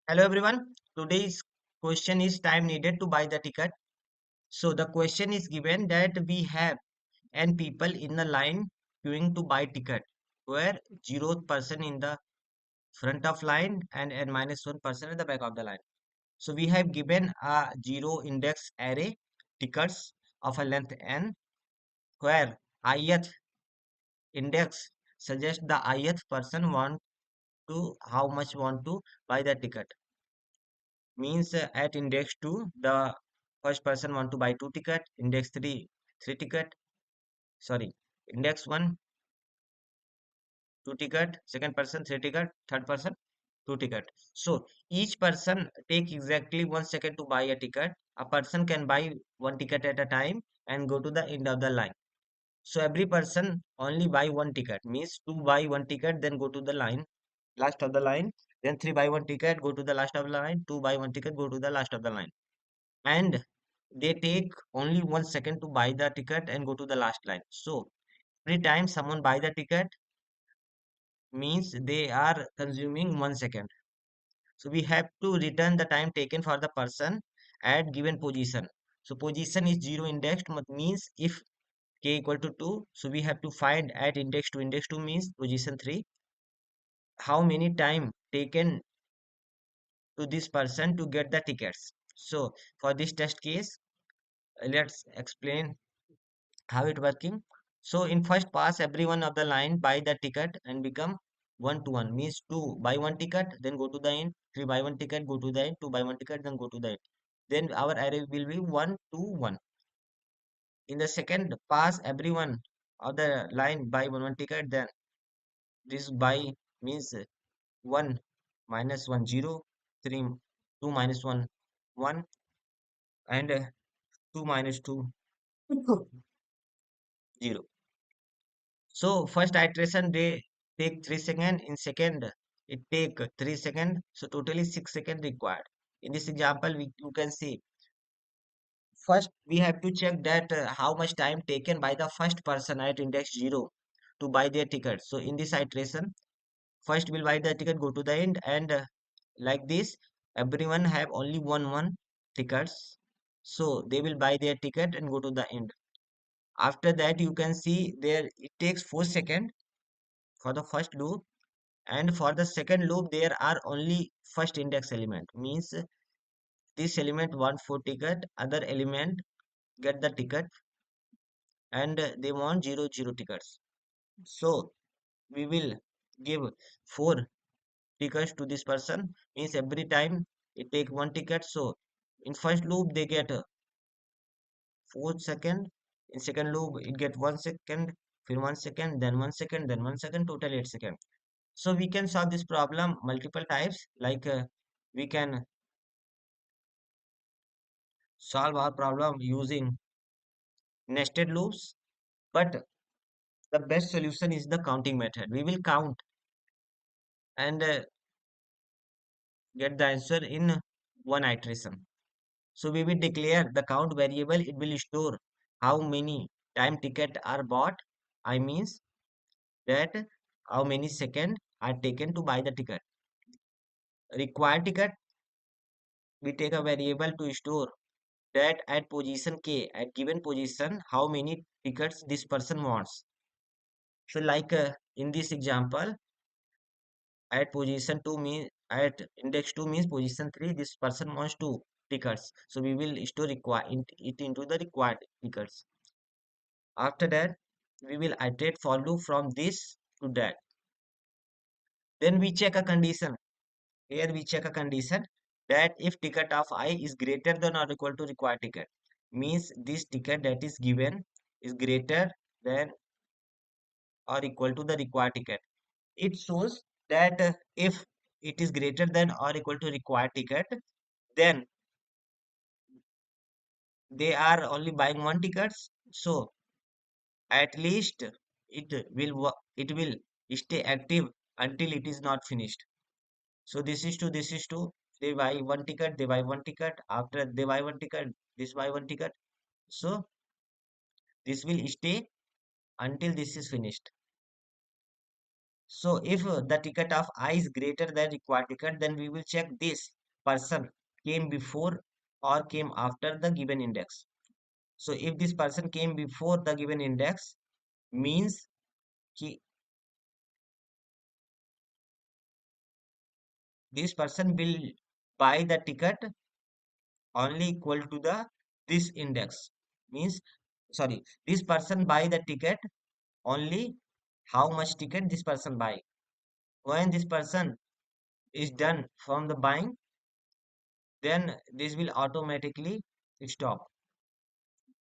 Hello everyone. Today's question is time needed to buy the ticket. So the question is given that we have n people in the line queuing to buy ticket, where 0th person in the front of line and n minus 1 person at the back of the line. So we have given a zero index array tickets of a length n, where ith index suggests the ith person want to how much want to buy the ticket. Means at index 2 the first person want to buy 2 ticket, index 3 3 ticket, sorry, index 1 2 ticket, second person 3 ticket, third person 2 ticket. So each person take exactly 1 second to buy a ticket. A person can buy 1 ticket at a time and go to the end of the line. So every person only buy 1 ticket, means 2 buy 1 ticket, then go to the line, last of the line, then 3 buy 1 ticket, go to the last of the line, 2 buy 1 ticket, go to the last of the line. And they take only 1 second to buy the ticket and go to the last line. So every time someone buy the ticket means they are consuming 1 second. So we have to return the time taken for the person at given position. So position is zero indexed, means if k equal to 2, so we have to find at index 2. Index 2 means position 3. How many time taken to this person to get the tickets. So for this test case, let's explain how it working. So in first pass everyone of the line buy the ticket and become 1 to 1, means 2 buy 1 ticket then go to the end, 3 buy 1 ticket go to the end, 2 buy 1 ticket then go to the end. Then our array will be 1 to 1. In the second pass everyone of the line buy 1 ticket, then this buy means 1 minus 1 0, 3 2 minus 1 1, and 2 minus 2 0. So first iteration they take 3 seconds. In second it take 3 seconds. So totally 6 seconds required. In this example, you can see first we have to check that how much time taken by the first person at index 0 to buy their ticket. So in this iteration, first will buy the ticket, go to the end, and like this, everyone have only one tickets. So they will buy their ticket and go to the end. After that, you can see there it takes 4 seconds for the first loop, and for the second loop there are only first index element, means this element want 4 ticket, other element get the ticket, and they want 0 0 tickets. So we will give 4 tickets to this person, means every time it take 1 ticket. So in first loop they get 4 second, in second loop it get 1 second, then 1 second, then 1 second, then 1 second, total 8 second. So we can solve this problem multiple types, like we can solve our problem using nested loops, but the best solution is the counting method. We will count and get the answer in one iteration. So we will declare the count variable. It will store how many time ticket are bought. I means that how many second are taken to buy the ticket. Required ticket, we take a variable to store that at position k, at given position, how many tickets this person wants. So like in this example, at position 2 means at index 2 means position 3, this person wants 2 tickets. So we will store it into the required tickets. After that, we will iterate for loop from this to that. Then we check a condition. Here we check a condition that if ticket of I is greater than or equal to required ticket, means this ticket that is given is greater than or equal to the required ticket. It shows that if it is greater than or equal to required ticket, then they are only buying 1 tickets. So at least it will stay active until it is not finished. So this is to they buy 1 ticket, they buy 1 ticket, after they buy 1 ticket, this buy 1 ticket. So this will stay until this is finished. So if the ticket of I is greater than required ticket, then we will check this person came before or came after the given index. So if this person came before the given index, means ki this person will buy the ticket only equal to the this index. Means, sorry, this person buy the ticket only how much ticket this person buy. When this person is done from the buying, then this will automatically stop.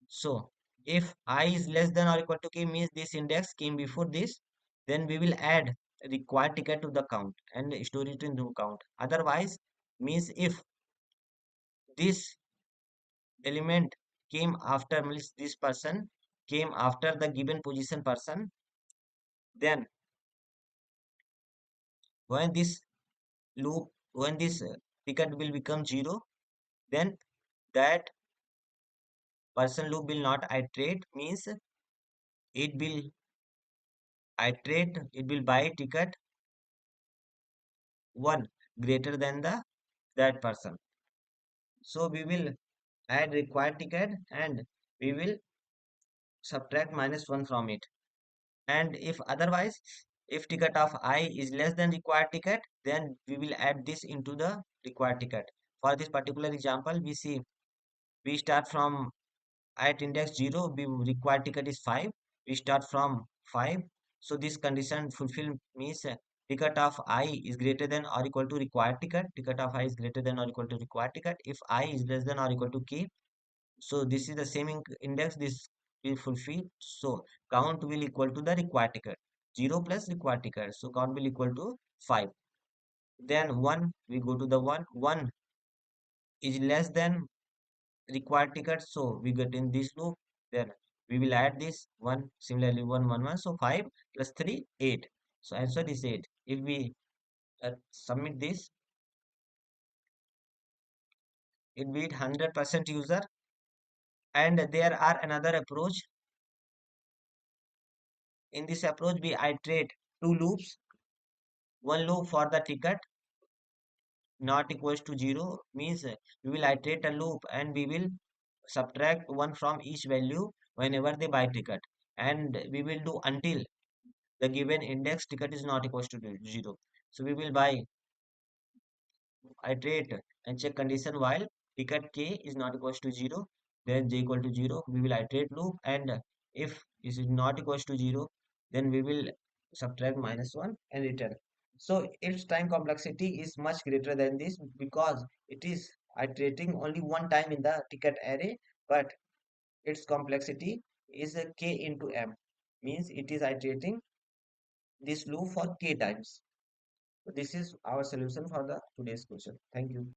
So if I is less than or equal to k means this index came before this, then we will add required ticket to the count and store it in the count. Otherwise, means if this element came after, means this person came after the given position person, then when this loop, when this ticket will become 0, then that person loop will not iterate, means it will iterate, it will buy ticket 1 greater than the that person. So we will add required ticket and we will subtract -1 from it. And if otherwise, if ticket of I is less than required ticket, then we will add this into the required ticket. For this particular example, we see we start from at index 0, we required ticket is 5. We start from 5. So this condition fulfill means ticket of I is greater than or equal to required ticket. Ticket of I is greater than or equal to required ticket. If I is less than or equal to k, so this is the same index, this will fulfill. So count will equal to the required ticket. 0 plus required ticket. So count will equal to 5. Then 1, we go to the 1. 1 is less than required ticket, so we get in this loop. Then we will add this 1, similarly 1 1 1, so 5 plus 3 8. So answer is 8. If we submit this, it will be 100% user. And there are another approach. In this approach we iterate two loops. One loop for the ticket not equals to 0, means we will iterate a loop and we will subtract 1 from each value whenever they buy ticket, and we will do until the given index ticket is not equals to 0. So we will buy iterate and check condition while ticket k is not equals to 0, then j equal to 0. We will iterate loop, and if this is not equals to 0, then we will subtract -1 and return. So its time complexity is much greater than this because it is iterating only one time in the ticket array, but its complexity is a k into m, means it is iterating this loop for k times. So this is our solution for the today's question. Thank you.